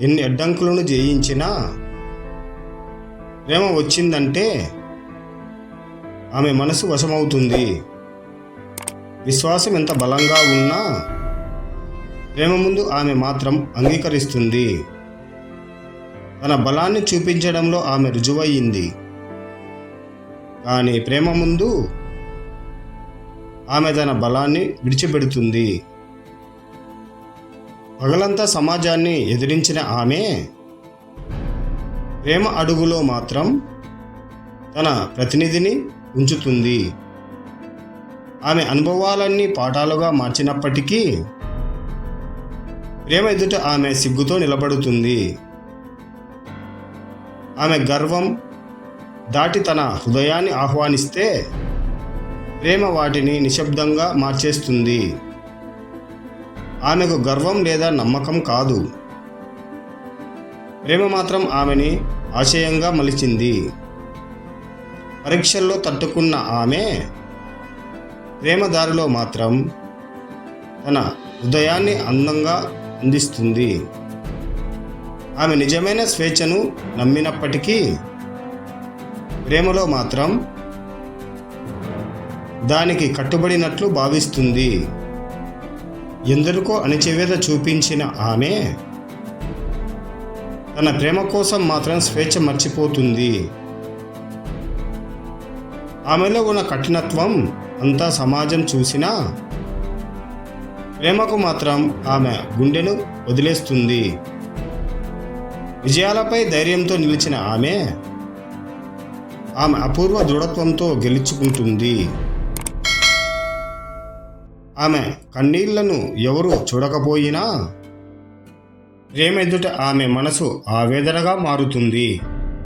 ఎన్ని అడ్డంకులను జయించినా ప్రేమ వచ్చిందంటే ఆమె మనసు వశమవుతుంది. విశ్వాసం ఎంత బలంగా ఉన్నా ప్రేమ ముందు ఆమె మాత్రం అంగీకరిస్తుంది. తన బలాన్ని చూపించడంలో ఆమె రుజువయ్యింది. కానీ ప్రేమ ముందు ఆమె తన బలాన్ని విడిచిపెడుతుంది. పగలంతా సమాజాన్ని ఎదిరించిన ఆమె ప్రేమ అడుగులో మాత్రం తన ప్రతినిధిని ఉంచుతుంది. ఆమె అనుభవాలన్నీ పాఠాలుగా మార్చినప్పటికీ ప్రేమ ఎదుట ఆమె సిగ్గుతో నిలబడుతుంది. ఆమె గర్వం దాటి తన హృదయాన్ని ఆహ్వానిస్తే ప్రేమ వాటిని నిశ్శబ్దంగా మార్చేస్తుంది. ఆమెకు గర్వం లేదా నమ్మకం కాదు, ప్రేమ మాత్రం ఆమెని ఆశయంగా మలిచింది. పరీక్షల్లో తట్టుకున్న ఆమె ప్రేమ దారిలో మాత్రం తన హృదయాన్ని అందంగా అందిస్తుంది. ఆమె నిజమైన స్వేచ్ఛను నమ్మినప్పటికీ ప్రేమలో మాత్రం దానికి కట్టుబడినట్లు భావిస్తుంది. ఎందరికో అణచివేత చూపించిన ఆమె తన ప్రేమ కోసం మాత్రం స్వేచ్ఛ మర్చిపోతుంది. ఆమెలో ఉన్న కఠినత్వం అంతా సమాజం చూసినా ప్రేమకు మాత్రం ఆమె గుండెను వదిలేస్తుంది. విజయాలపై ధైర్యంతో నిలిచిన ఆమె అపూర్వ దృఢత్వంతో గెలుచుకుంటుంది. ఆమె కన్నీళ్లను ఎవరు చూడకపోయినా ప్రేమ ఎదుట ఆమె మనసు ఆవేదనగా మారుతుంది.